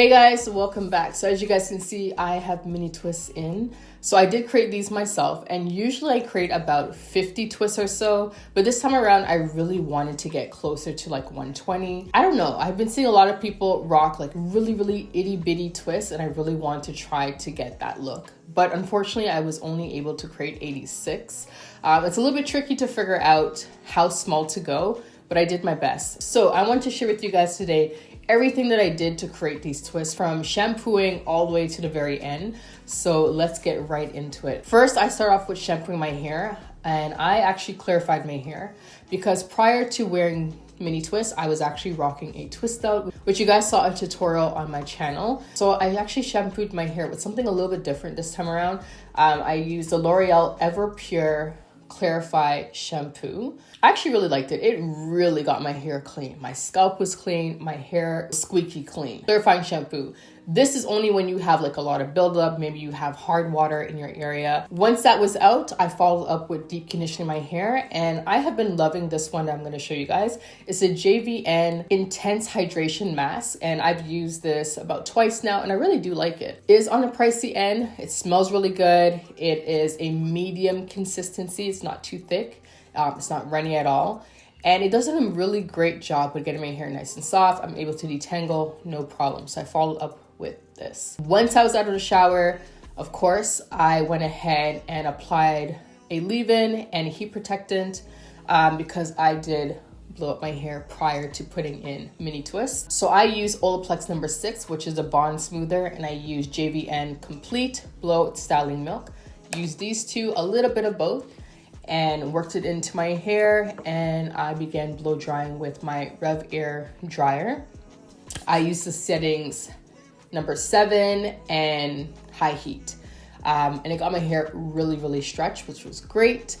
Hey guys, welcome back. So as you guys can see, I have mini twists in. So I did create these myself, and usually I create about 50 twists or so, but this time around I really wanted to get closer to like 120. I don't know, I've been seeing a lot of people rock like really itty bitty twists, and I really want to try to get that look. But unfortunately I was only able to create 86. It's a little bit tricky to figure out how small to go, but I did my best. So I want to share with you guys today everything that I did to create these twists, from shampooing all the way to the very end. So let's get right into it. First, I start off with shampooing my hair, and I actually clarified my hair because prior to wearing mini twists, I was actually rocking a twist out, which you guys saw a tutorial on my channel. So I actually shampooed my hair with something a little bit different this time around. I used the L'Oreal Ever Pure Clarify shampoo. I actually really liked it. It really got my hair clean. My scalp was clean, my hair squeaky clean. Clarifying shampoo. This is only when you have like a lot of buildup, maybe you have hard water in your area. Once that was out, I followed up with deep conditioning my hair, and I have been loving this one that I'm going to show you guys. It's a JVN Intense Hydration Mask, and I've used this about twice now, and I really do like it. It is on the pricey end. It smells really good. It is a medium consistency. It's not too thick. It's not runny at all. And it does a really great job with getting my hair nice and soft. I'm able to detangle, no problem. So I followed up with this. Once I was out of the shower, of course, I went ahead and applied a leave-in and a heat protectant because I did blow up my hair prior to putting in mini twists. So I use Olaplex number 6, which is a bond smoother, and I use JVN Complete Blow Styling Milk. Use these two, a little bit of both, and worked it into my hair, and I began blow drying with my Rev Air dryer. I used the settings number 7 and high heat, and it got my hair really stretched, which was great.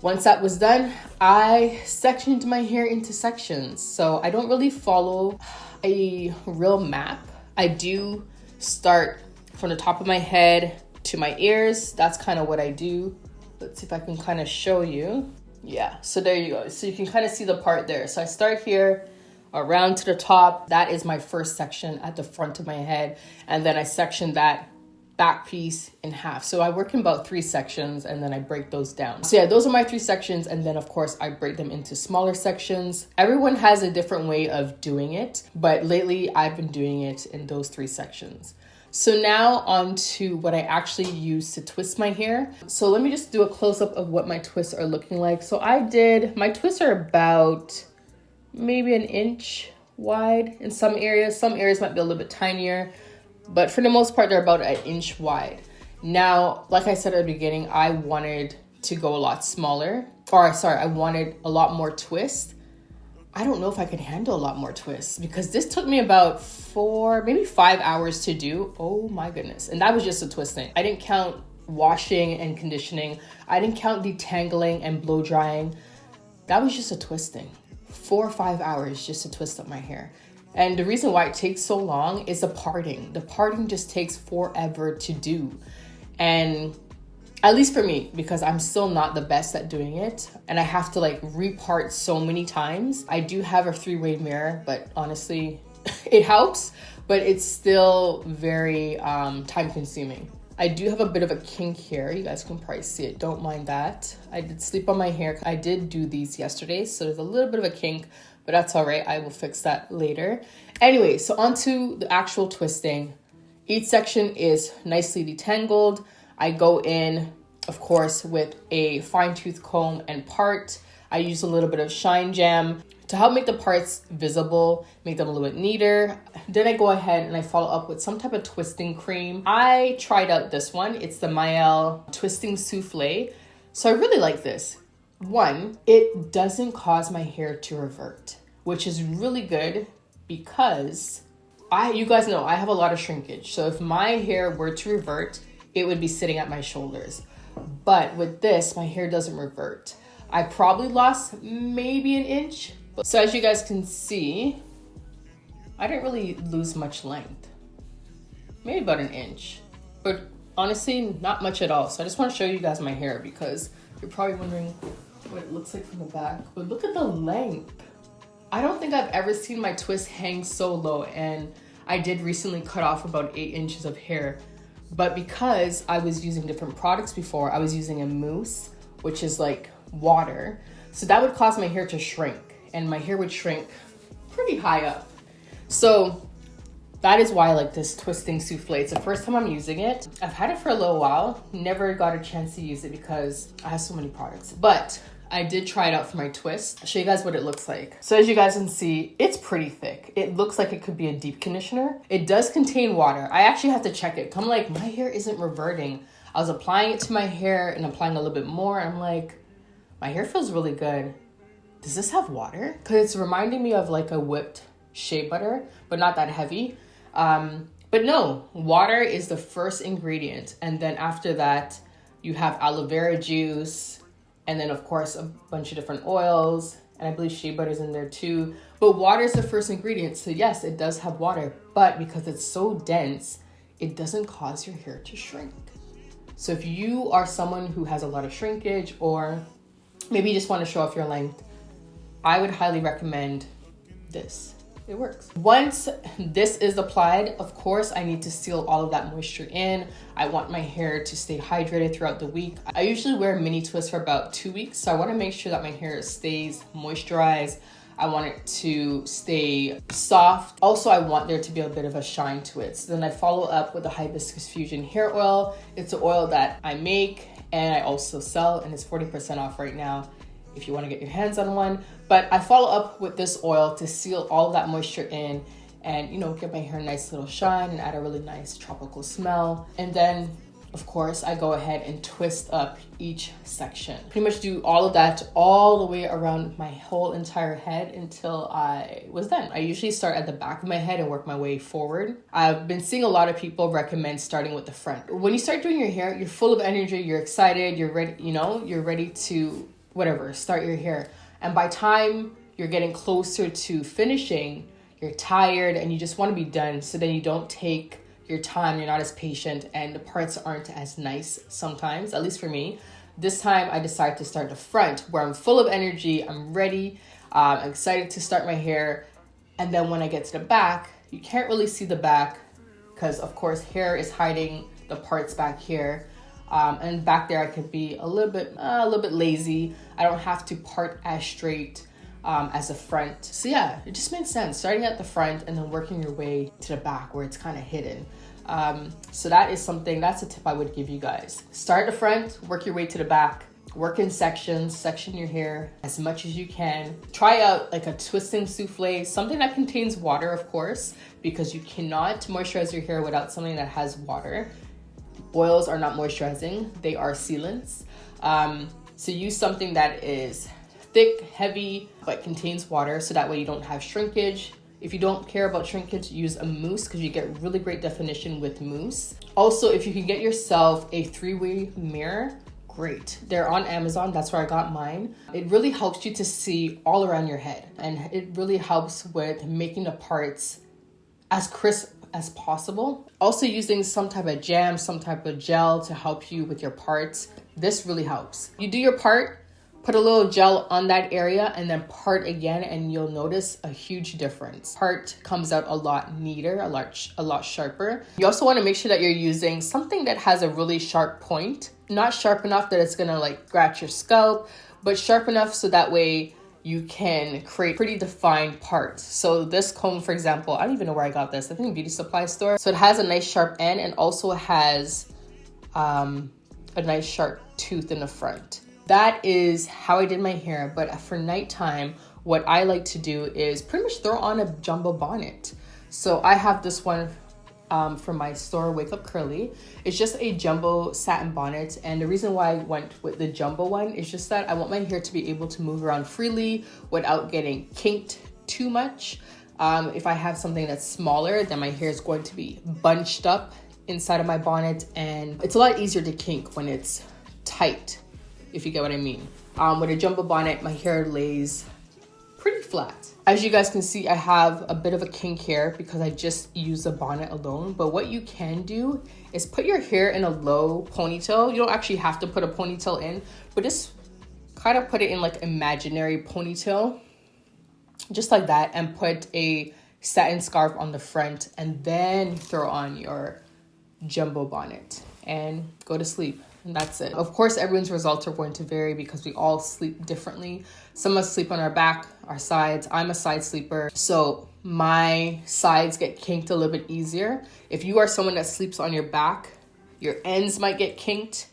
Once that was done, I sectioned my hair into sections. So I don't really follow a real map. I do start from the top of my head to my ears. That's kind of what I do. Let's see if I can kind of show you. Yeah, so there you go. So you can kind of see the part there. So I start here, around to the top. That is my first section at the front of my head. And then I section that back piece in half. So I work in about 3 sections, and then I break those down. So yeah, those are my 3 sections. And then of course I break them into smaller sections. Everyone has a different way of doing it, but lately I've been doing it in those 3 sections. So now on to what I actually use to twist my hair. So let me just do a close-up of what my twists are looking like. So my twists are about maybe an inch wide in some areas. Some areas might be a little bit tinier, but for the most part, they're about an inch wide. Now, like I said at the beginning, I wanted to go a lot smaller, I wanted a lot more twist. I don't know if I could handle a lot more twists because this took me about 4, maybe 5 hours to do. Oh my goodness. And that was just a twisting. I didn't count washing and conditioning. I didn't count detangling and blow drying. That was just a twisting. 4 or 5 hours just to twist up my hair. And the reason why it takes so long is the parting. The parting just takes forever to do. And at least for me, because I'm still not the best at doing it, and I have to like repart so many times. I do have a 3-way mirror, but honestly, it helps, but it's still very time consuming. I do have a bit of a kink here. You guys can probably see it. Don't mind that. I did sleep on my hair. I did do these yesterday, so there's a little bit of a kink, but that's all right. I will fix that later. Anyway, so onto the actual twisting. Each section is nicely detangled. I go in, of course, with a fine tooth comb and part. I use a little bit of Shine Jam to help make the parts visible, make them a little bit neater. Then I go ahead and I follow up with some type of twisting cream. I tried out this one. It's the Mael Twisting Souffle. So I really like this. One, it doesn't cause my hair to revert, which is really good because you guys know I have a lot of shrinkage. So if my hair were to revert, it would be sitting at my shoulders. But with this, my hair doesn't revert. I probably lost maybe an inch. So as you guys can see, I didn't really lose much length. Maybe about an inch. But honestly, not much at all. So I just want to show you guys my hair because you're probably wondering what it looks like from the back. But look at the length. I don't think I've ever seen my twist hang so low. And I did recently cut off about 8 inches of hair, but because I was using different products before, I was using a mousse, which is like water. So that would cause my hair to shrink, and my hair would shrink pretty high up. So that is why I like this twisting souffle. It's the first time I'm using it. I've had it for a little while, never got a chance to use it because I have so many products. But I did try it out for my twist. I'll show you guys what it looks like. So as you guys can see, it's pretty thick. It looks like it could be a deep conditioner. It does contain water. I actually have to check it. I'm like, my hair isn't reverting. I was applying it to my hair and applying a little bit more. I'm like, my hair feels really good. Does this have water? Because it's reminding me of like a whipped shea butter, but not that heavy. But no, water is the first ingredient. And then after that, you have aloe vera juice. And then of course, a bunch of different oils. And I believe shea butter is in there too. But water is the first ingredient. So yes, it does have water. But because it's so dense, it doesn't cause your hair to shrink. So if you are someone who has a lot of shrinkage, or maybe you just want to show off your length, I would highly recommend this. It works. Once this is applied, of course, I need to seal all of that moisture in. I want my hair to stay hydrated throughout the week. I usually wear mini twists for about 2 weeks. So I want to make sure that my hair stays moisturized. I want it to stay soft. Also, I want there to be a bit of a shine to it. So then I follow up with the Hibiscus Fusion hair oil. It's an oil that I make and I also sell, and it's 40% off right now if you want to get your hands on one. But I follow up with this oil to seal all of that moisture in and, you know, give my hair a nice little shine and add a really nice tropical smell. And then, of course, I go ahead and twist up each section. Pretty much do all of that all the way around my whole entire head until I was done. I usually start at the back of my head and work my way forward. I've been seeing a lot of people recommend starting with the front. When you start doing your hair, you're full of energy, you're excited, you're ready, you know, you're ready to whatever, start your hair. And by time you're getting closer to finishing, you're tired and you just want to be done. So then you don't take your time, you're not as patient, and the parts aren't as nice sometimes, at least for me. This time I decided to start the front where I'm full of energy, I'm ready, I'm excited to start my hair. And then when I get to the back, you can't really see the back because of course hair is hiding the parts back here. And back there I could be a little bit lazy. I don't have to part as straight as the front. So yeah, it just makes sense starting at the front and then working your way to the back where it's kind of hidden. So that's a tip I would give you guys. Start at the front, work your way to the back, work in sections, section your hair as much as you can. Try out like a twisting souffle, something that contains water, of course, because you cannot moisturize your hair without something that has water. Oils are not moisturizing, they are sealants. So use something that is thick, heavy, but contains water so that way you don't have shrinkage. If you don't care about shrinkage, use a mousse because you get really great definition with mousse. Also, if you can get yourself a 3-way mirror, great. They're on Amazon, that's where I got mine. It really helps you to see all around your head, and it really helps with making the parts as crisp as possible. Also using some type of jam, some type of gel to help you with your parts. This really helps. You do your part, put a little gel on that area, and then part again, and you'll notice a huge difference. Part comes out a lot neater, a lot sharper. You also want to make sure that you're using something that has a really sharp point. Not sharp enough that it's gonna like scratch your scalp, but sharp enough so that way you can create pretty defined parts. So this comb, for example, I don't even know where I got this. I think beauty supply store. So it has a nice sharp end and also has a nice sharp tooth in the front. That is how I did my hair. But for nighttime, what I like to do is pretty much throw on a jumbo bonnet. So I have this one from my store, Wake Up Curly. It's just a jumbo satin bonnet, and the reason why I went with the jumbo one is just that I want my hair to be able to move around freely without getting kinked too much. If I have something that's smaller, then my hair is going to be bunched up inside of my bonnet, and it's a lot easier to kink when it's tight, if you get what I mean. With a jumbo bonnet, my hair lays pretty flat. As you guys can see, I have a bit of a kink here because I just use the bonnet alone. But what you can do is put your hair in a low ponytail. You don't actually have to put a ponytail in, but just kind of put it in like imaginary ponytail, just like that, and put a satin scarf on the front, and then throw on your jumbo bonnet and go to sleep. And that's it. Of course, everyone's results are going to vary because we all sleep differently. Some of us sleep on our back, our sides. I'm a side sleeper, so my sides get kinked a little bit easier. If you are someone that sleeps on your back, your ends might get kinked.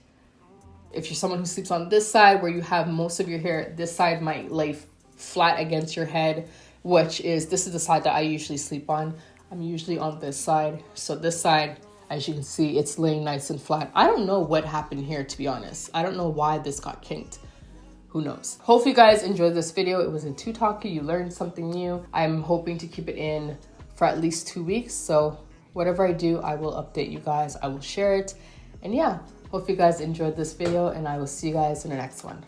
If you're someone who sleeps on this side where you have most of your hair, this side might lay flat against your head, this is the side that I usually sleep on. I'm usually on this side. So this side, as you can see, it's laying nice and flat. I don't know what happened here, to be honest. I don't know why this got kinked. Who knows? Hopefully you guys enjoyed this video. It wasn't too talky. You learned something new. I'm hoping to keep it in for at least 2 weeks. So whatever I do, I will update you guys. I will share it. And yeah, hope you guys enjoyed this video, and I will see you guys in the next one.